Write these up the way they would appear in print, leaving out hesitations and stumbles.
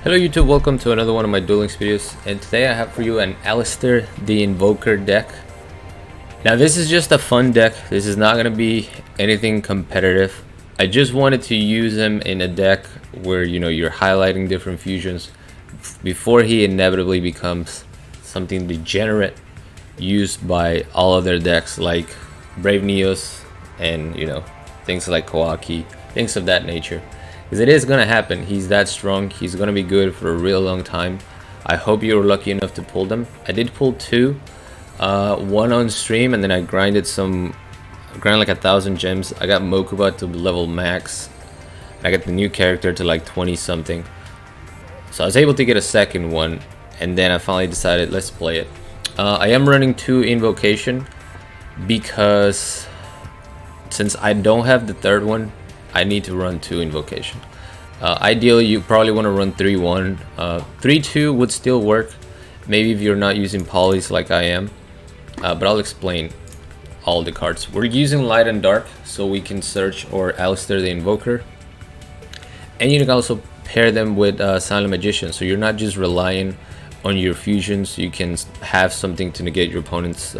Hello YouTube, welcome to another one of my Duel Links videos, and today I have for you an Aleister the Invoker deck. Now this is just a fun deck, this is not going to be anything competitive. I just wanted to use him in a deck where you're highlighting different fusions before he inevitably becomes something degenerate used by all other decks like Brave Neos and things like Kawaki, things of that nature. Because it is going to happen. He's that strong. He's going to be good for a real long time. I hope you were lucky enough to pull them. I did pull two. One on stream, and then I grinded like 1,000 gems. I got Mokuba to level max. I got the new character to like 20 something. So I was able to get a second one. And then I finally decided, let's play it. I am running 2 Invocation. Because since I don't have the third one, I need to run 2 Invocation. Ideally, you probably want to run 3-1. 3-2 would still work, maybe if you're not using polys like I am. But I'll explain all the cards. We're using Light and Dark, so we can search or Aleister the Invoker. And you can also pair them with Silent Magician, so you're not just relying on your fusions. You can have something to negate your opponent's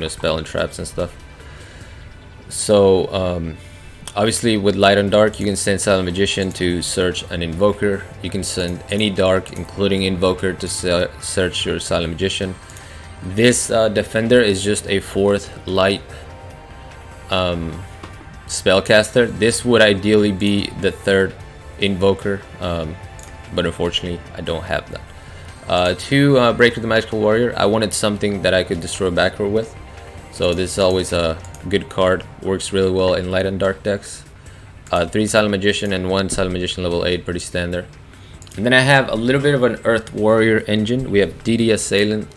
spell and traps and stuff. So obviously with Light and Dark, you can send Silent Magician to search an Invoker. You can send any Dark, including Invoker, to search your Silent Magician. This Defender is just a 4th Light spellcaster. This would ideally be the 3rd Invoker, but unfortunately I don't have that. 2 Breaker the Magical Warrior. I wanted something that I could destroy backward with. So this is always a good card, works really well in Light and Dark decks. 3 Silent Magician and 1 Silent Magician level 8, pretty standard. And then I have a little bit of an Earth Warrior engine. We have DD Assailant,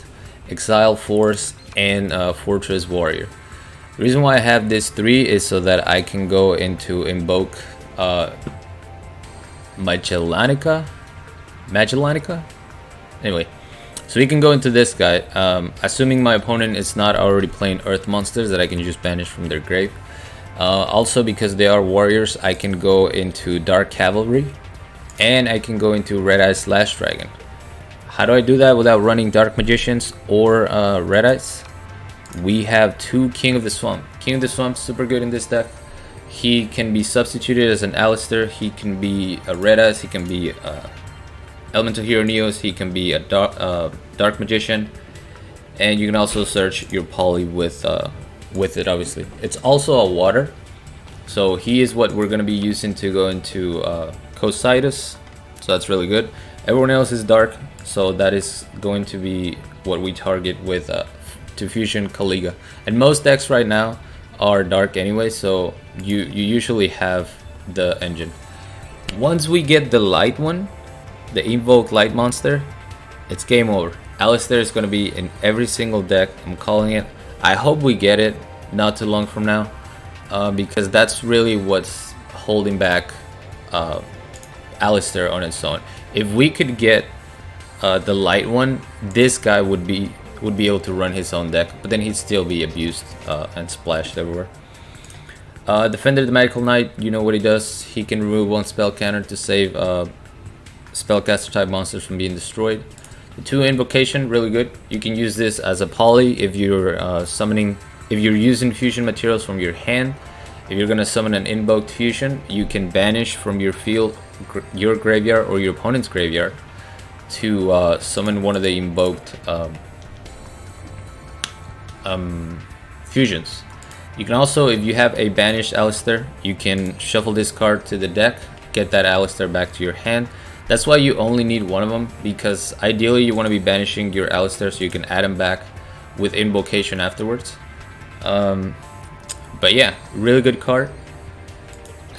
Exile Force, and Fortress Warrior. The reason why I have this 3 is so that I can go into Invoke Magellanica? Anyway. So we can go into this guy, assuming my opponent is not already playing Earth monsters that I can just banish from their grave. Also, because they are warriors, I can go into Dark Cavalry, and I can go into Red Eyes Slash Dragon. How do I do that without running Dark Magicians or Red Eyes? We have 2 King of the Swamp. King of the Swamp, super good in this deck. He can be substituted as an Aleister, he can be a Red Eyes, he can be Elemental Hero Neos, he can be a Dark Magician, and you can also search your poly with it. Obviously, it's also a water, so he is what we're going to be using to go into Cocytus, so that's really good. Everyone else is dark, so that is going to be what we target with to fusion Caliga. And most decks right now are dark anyway, so you usually have the engine. Once we get the light one, the Invoke Light Monster, it's game over. Aleister is going to be in every single deck. I'm calling it. I hope we get it not too long from now, because that's really what's holding back Aleister on its own. If we could get the light one, this guy would be able to run his own deck, but then he'd still be abused and splashed everywhere. Defender the Magical Knight, you know what he does. He can remove 1 spell counter to save spellcaster type monsters from being destroyed. The 2 Invocation, really good. You can use this as a poly if you're if you're using fusion materials from your hand. If you're gonna summon an invoked fusion, you can banish from your field, your graveyard, or your opponent's graveyard to summon one of the invoked fusions. You can also, if you have a banished Aleister, you can shuffle this card to the deck, get that Aleister back to your hand. That's why you only need one of them, because ideally you want to be banishing your Aleister so you can add him back with Invocation afterwards. But yeah, really good card.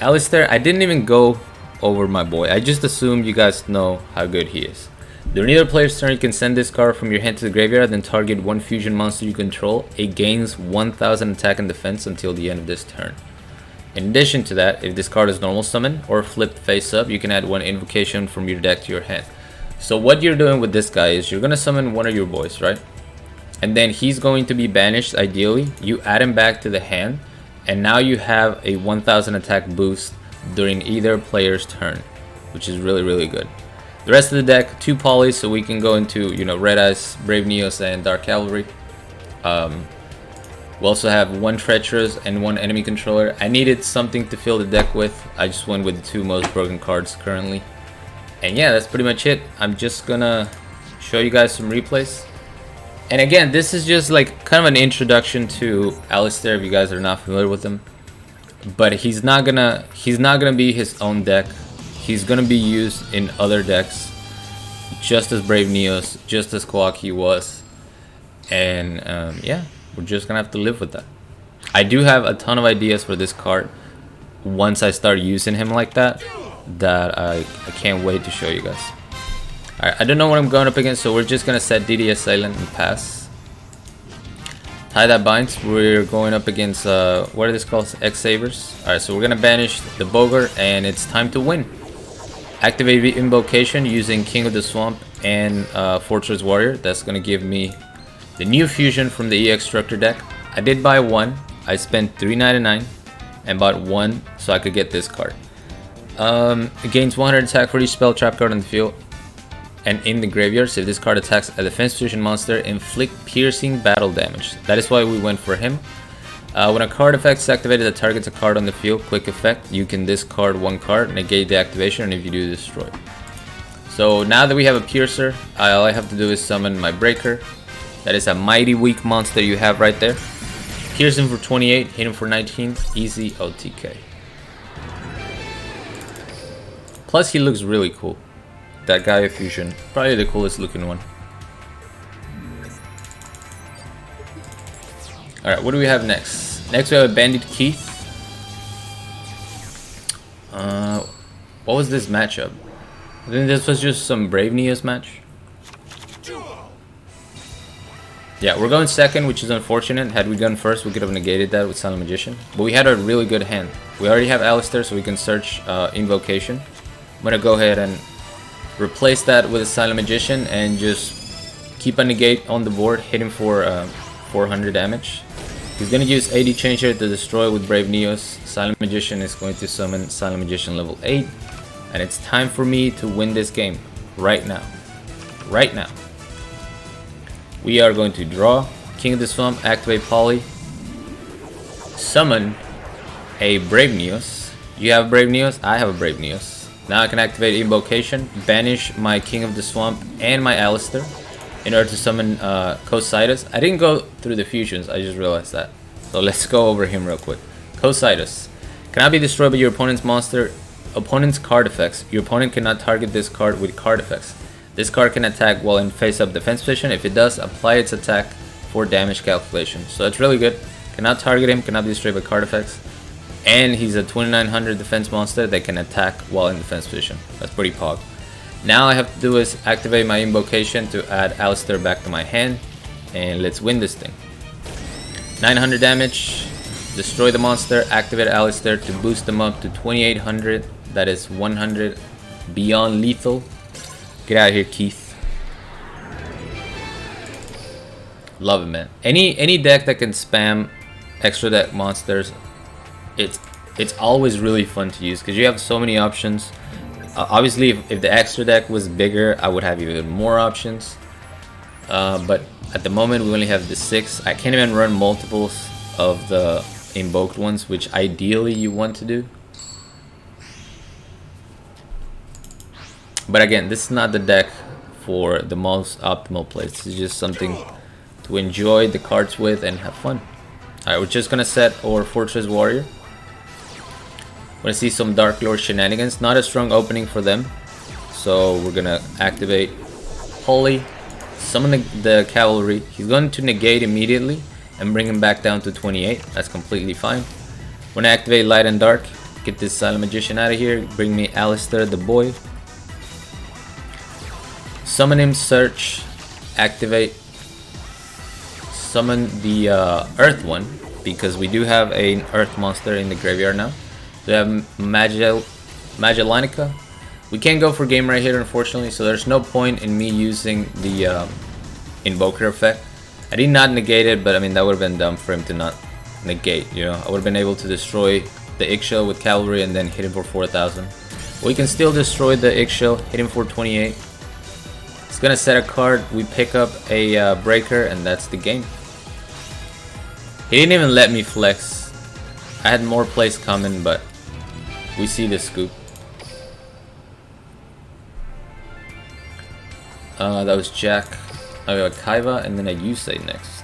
Aleister, I didn't even go over my boy. I just assumed you guys know how good he is. During either player's turn, you can send this card from your hand to the graveyard, then target 1 fusion monster you control. It gains 1000 attack and defense until the end of this turn. In addition to that, if this card is normal summon or flipped face up, you can add 1 Invocation from your deck to your hand. So what you're doing with this guy is you're going to summon one of your boys, right? And then he's going to be banished ideally. You add him back to the hand, and now you have a 1000 attack boost during either player's turn, which is really good. The rest of the deck, 2 polys, so we can go into, you know, Red Eyes, Brave Neos, and Dark Cavalry. We also have 1 Treacherous and 1 Enemy Controller. I needed something to fill the deck with. I just went with the 2 most broken cards currently. And yeah, that's pretty much it. I'm just gonna show you guys some replays. And again, this is just like kind of an introduction to Aleister if you guys are not familiar with him. But he's not gonna be his own deck. He's gonna be used in other decks, just as Brave Neos, just as Kawaki was. And yeah, we're just gonna have to live with that. I do have a ton of ideas for this card once I start using him like that, I can't wait to show you guys. Alright, I don't know what I'm going up against, so we're just gonna set DDS silent and pass. Tie that binds. We're going up against what are this called? X-Sabers. Alright, so we're gonna banish the Bogart and it's time to win. Activate Invocation using King of the Swamp and Fortress Warrior. That's gonna give me the new fusion from the EX Structure deck. I did buy 1. I spent $3.99 and bought 1 so I could get this card. It gains 100 attack for each spell trap card on the field and in the graveyard. So if this card attacks a defense fusion monster, inflict piercing battle damage. That is why we went for him. When a card effect is activated that targets a card on the field, quick effect, you can discard 1 card, negate the activation, and if you do, destroy. So now that we have a Piercer, all I have to do is summon my Breaker. That is a mighty weak monster you have right there. Pierce him for 28, hit him for 19, easy OTK. Plus he looks really cool. That Gaia Fusion, probably the coolest looking one. Alright, what do we have next? Next we have a Bandit Keith. What was this matchup? I think this was just some Brave Neos match. Yeah, we're going second, which is unfortunate. Had we gone first, we could have negated that with Silent Magician. But we had a really good hand. We already have Aleister, so we can search Invocation. I'm gonna go ahead and replace that with a Silent Magician and just keep a negate on the board, hit him for 400 damage. He's gonna use 80 Changer to destroy with Brave Neos. Silent Magician is going to summon Silent Magician level 8. And it's time for me to win this game. Right now. Right now. We are going to draw King of the Swamp, activate Poly, summon a Brave Neos. You have Brave Neos, I have a Brave Neos. Now I can activate Invocation, banish my King of the Swamp and my Aleister in order to summon Cositus. I didn't go through the fusions, I just realized that. So let's go over him real quick. Cositus cannot be destroyed by your opponent's card effects. Your opponent cannot target this card with card effects. This card can attack while in face-up defense position. If it does, apply its attack for damage calculation. So that's really good. Cannot target him, cannot be destroyed by card effects. And he's a 2900 defense monster that can attack while in defense position. That's pretty pog. Now all I have to do is activate my Invocation to add Aleister back to my hand. And let's win this thing. 900 damage. Destroy the monster. Activate Aleister to boost them up to 2800. That is 100 beyond lethal. Get out of here, Keith. Love it, man. Any deck that can spam extra deck monsters, it's always really fun to use because you have so many options. Obviously, if the extra deck was bigger, I would have even more options. But at the moment, we only have the 6. I can't even run multiples of the invoked ones, which ideally you want to do. But again, this is not the deck for the most optimal plays. This is just something to enjoy the cards with and have fun. Alright, we're just gonna set our Fortress Warrior. We're gonna see some Dark Lord shenanigans. Not a strong opening for them. So we're gonna activate Holy, summon the Cavalry. He's going to negate immediately and bring him back down to 28. That's completely fine. When I activate Light and Dark, get this Silent Magician out of here. Bring me Aleister the boy. Summon him, search, activate, summon the Earth one, because we do have an Earth monster in the graveyard now. We have Magelanica. We can't go for game right here, unfortunately, so there's no point in me using the Invoker effect. I did not negate it, but I mean, that would have been dumb for him to not negate, you know. I would have been able to destroy the Ixchel with Cavalry and then hit him for 4000. We can still destroy the X-Shell, hitting for 28. It's gonna set a card, we pick up a breaker, and that's the game. He didn't even let me flex. I had more plays coming, but we see the scoop. That was Jack. I got Kaiva and then a Yusei next.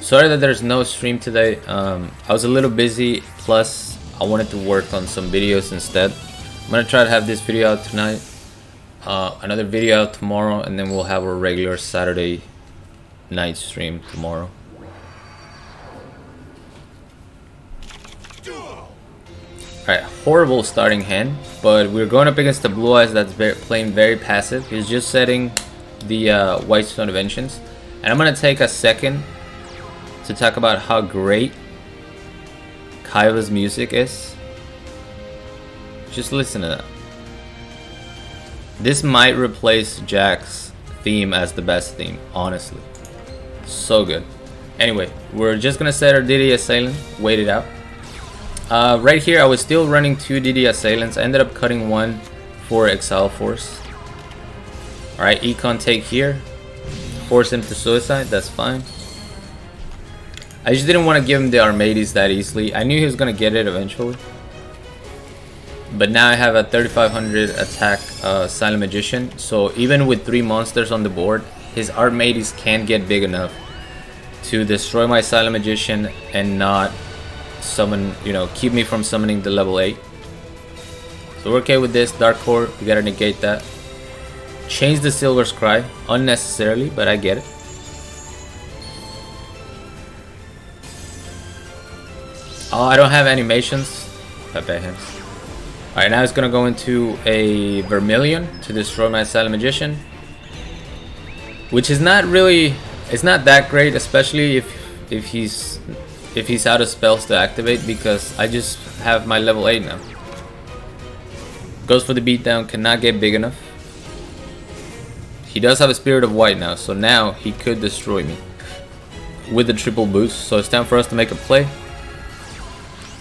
Sorry that there's no stream today. I was a little busy, plus I wanted to work on some videos instead. I'm gonna try to have this video out tonight, another video out tomorrow, and then we'll have a regular Saturday night stream tomorrow. Alright, horrible starting hand, but we're going up against the Blue Eyes that's playing very passive. He's just setting the White Stone Inventions. And I'm going to take a second to talk about how great Kaiva's music is. Just listen to that. This might replace Jack's theme as the best theme, honestly. So good. Anyway, we're just going to set our DD Assailant, wait it out. Right here, I was still running 2 DD Assailants. I ended up cutting 1 for Exile Force. Alright, Econ take here. Force him to suicide, that's fine. I just didn't want to give him the Armades that easily. I knew he was going to get it eventually. But now I have a 3500 attack Silent Magician. So even with 3 monsters on the board, his Armades can't get big enough to destroy my Silent Magician and not summon, you know, keep me from summoning the level 8. So we're okay with this. Dark Core, we gotta negate that. Change the Silver Scry unnecessarily, but I get it. Oh, I don't have animations. Pepe hands. Alright, now it's gonna go into a Vermilion to destroy my Silent Magician, which is not really, it's not that great, especially if he's out of spells to activate, because I just have my level 8 now. Goes for the beatdown, cannot get big enough. He does have a Spirit of White now, so now he could destroy me with the triple boost. So it's time for us to make a play.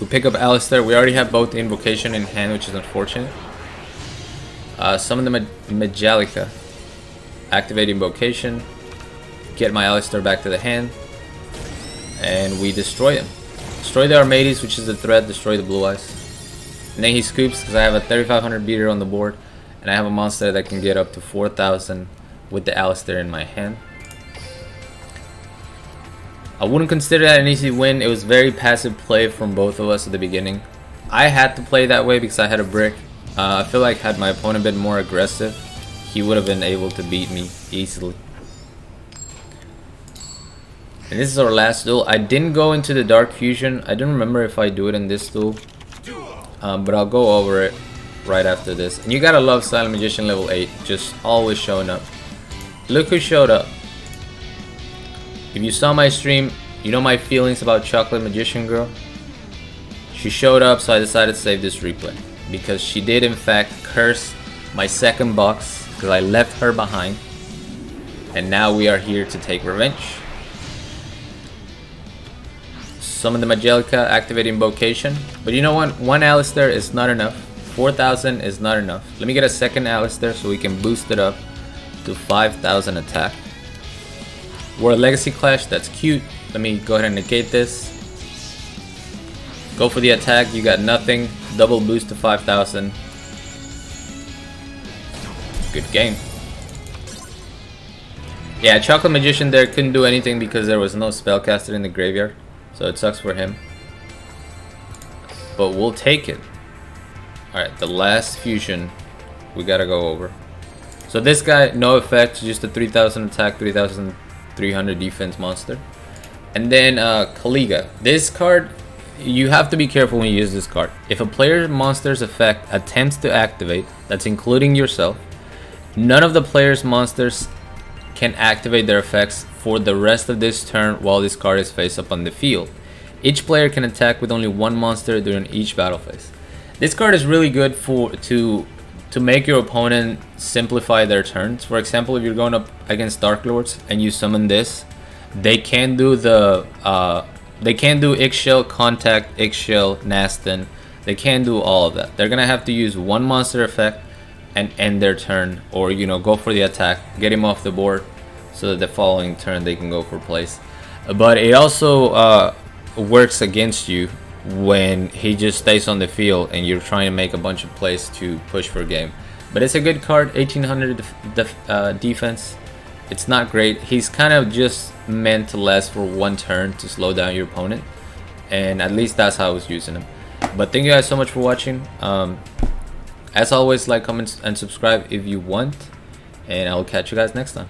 We pick up Aleister. We already have both the Invocation in hand, which is unfortunate. Summon the Majalica. Activate Invocation. Get my Aleister back to the hand. And we destroy him. Destroy the Armades, which is the threat. Destroy the Blue Eyes. And then he scoops because I have a 3500 beater on the board. And I have a monster that can get up to 4000 with the Aleister in my hand. I wouldn't consider that an easy win. It was very passive play from both of us at the beginning. I had to play that way because I had a brick. I feel like had my opponent been more aggressive, he would have been able to beat me easily. And this is our last duel. I didn't go into the Dark Fusion. I don't remember if I do it in this duel. But I'll go over it right after this. And you gotta love Silent Magician level 8. Just always showing up. Look who showed up. If you saw my stream, you know my feelings about Chocolate Magician Girl. She showed up, so I decided to save this replay. Because she did in fact curse my second box, because I left her behind. And now we are here to take revenge. Summon the Majelica, activate Invocation. But you know what? One Aleister is not enough. 4000 is not enough. Let me get a second Aleister so we can boost it up to 5000 attack. We're a Legacy Clash, that's cute. Let me go ahead and negate this. Go for the attack, you got nothing. Double boost to 5000. Good game. Yeah, Chocolate Magician there couldn't do anything because there was no spellcaster in the graveyard. So it sucks for him. But we'll take it. Alright, the last fusion we gotta go over. So this guy, no effect, just a 3000 attack, 3300 defense monster. And then Kaliga. This card, you have to be careful when you use this card. If a player's monster's effect attempts to activate, that's including yourself, none of the player's monsters can activate their effects for the rest of this turn while this card is face up on the field. Each player can attack with only one monster during each battle phase. This card is really good for to make your opponent simplify their turns. For example, if you're going up against Dark Lords and you summon this, they can do the X-Shell, Contact, X-Shell, Nastin. They can't do all of that. They're gonna have to use one monster effect and end their turn, or you know, go for the attack, get him off the board, so that the following turn they can go for plays. But it also works against you when he just stays on the field and you're trying to make a bunch of plays to push for a game. But it's a good card, 1800 defense. It's not great. He's kind of just meant to last for one turn to slow down your opponent, and at least that's how I was using him. But thank you guys so much for watching. As always, like, comment, and subscribe if you want, and I'll catch you guys next time.